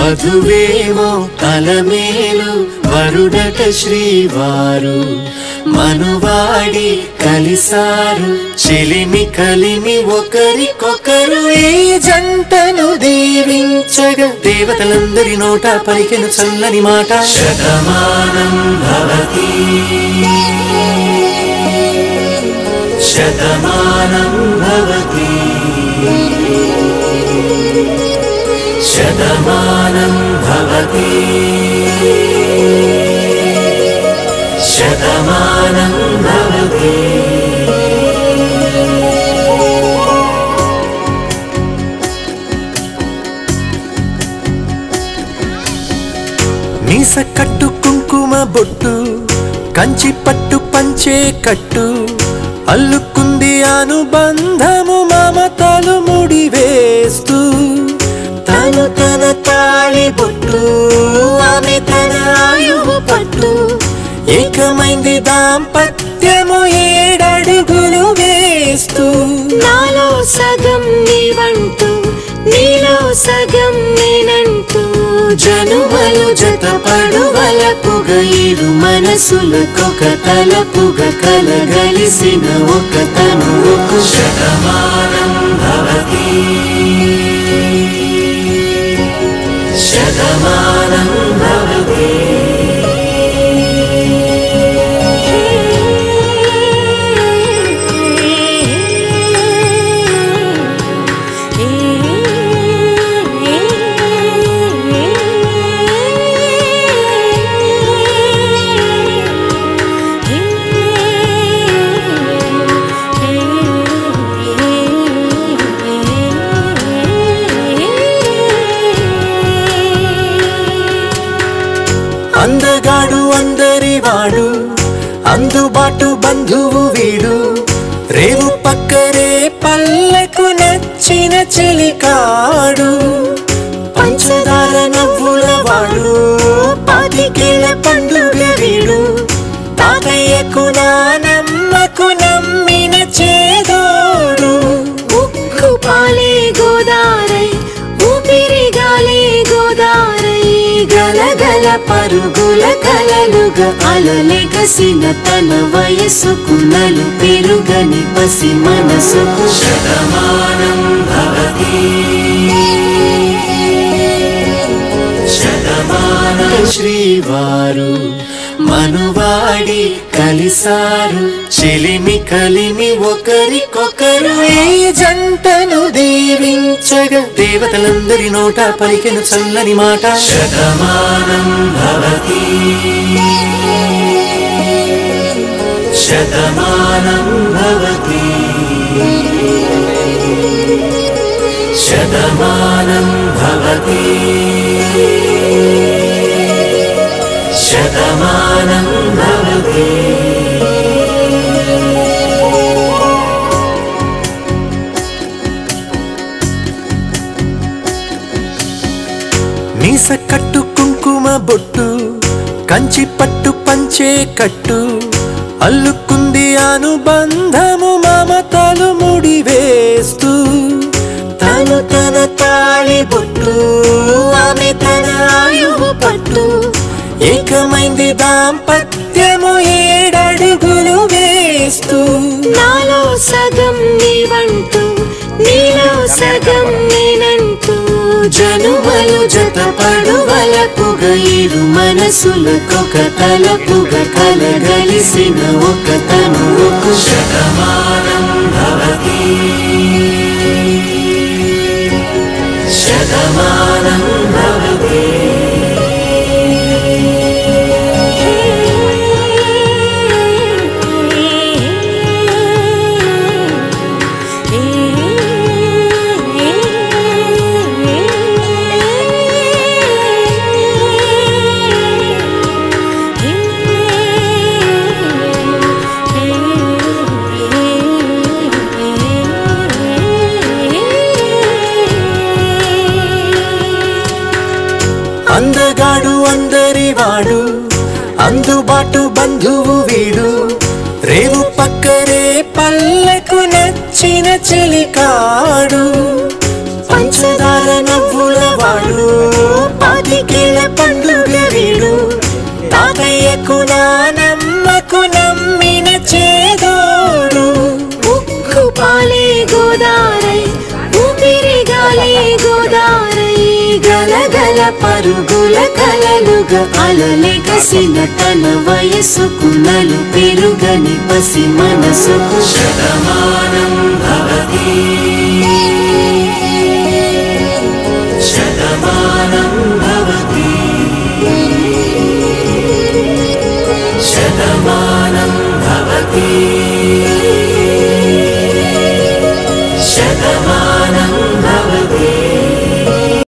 వధువేమో అలమేలు వరుడట శ్రీవారు మనువాడి కలిసారు చెలిమి కలిమి ఒకరికొకరు ఈ జంటను దీవించగా దేవతలందరి నోట పలికెను చల్లని మాట శతమానం భవతి శతమానం భవతి శతమానం భవతి శతమానం భవతి మీస కట్టు కుంకుమ బొట్టు కంచి పట్టు పంచే కట్టు అల్లుకుంది అనుబంధము మమతలు ముడివేస్తూ తను తన తాళి బొట్టు ఆమె తన ఆయువు పట్టు ఏకమైంది దాంపత్యము 7 అడుగులు వేస్తూ నాలో సగం నీవంటూ నీలో సగం నేనంటూ జనుమలు జతపడువలపుగ ఇరు మనసులకొక తలపుగ కలగలిసిన ఒక తనువుకు శతమానం భవతి శతమానం భవతి అందగాడు అందరివాడు అందుబాటు బంధువు వీడు రేవు పక్కరే పల్లెకు నచ్చిన చెలికాడు పంచదార నవ్వుల వాడు పాతికేళ్ల పండుగ వీడు తాతయ్యకు నానమ్మకు నమ్మిన చేదోడు ఉక్కు పాలే గోదారై ఊపిరిగాలే గోదారై గలగల పరుగుల కలలుగా అలలెగసిన తన వయసుకు నలు పెరుగని పసి మనసుకు శతమానం భవతి శతమానం శ్రీవారు మనువాడి కలిసారు చెలిమి కలిమి ఒకరికొకరు ఈ జంటను దీవించగా దేవతలందరి నోట పలికెను చల్లని మాట శతమానం భవతి శతమానం భవతి శతమానం భవతి శతమానం భవతి మీస కట్టు కుంకుమ బొట్టు కంచి పట్టు పంచే కట్టు అల్లుకుంది అనుబంధము మమతలు ముడివేస్తూ తను తన తాళి బొట్టు ఆమె తన ఆయువు పట్టు ఏకమైంది దాంపత్యము 7 అడుగులు వేస్తూ నాలో సగం నీవంటూ నీలో సగం నేనంటూ జనుమలు జతపడువలపుగ ఇరు మనసులకొక తలపుగ కలగలిసిన ఒక తనువుకు శతమానం భవతి శతమానం భవతి అందగాడు అందరివాడు అందుబాటు బంధువు వీడు రేవు పక్కరే పల్లెకు నచ్చిన చెలికాడు పంచదార నవ్వుల వాడు పరుగుల పరుగుల కలలుగా అలలెగసిన తన వయసుకు నలు పెరుగని పసి మనసుకు శతమానం భవతి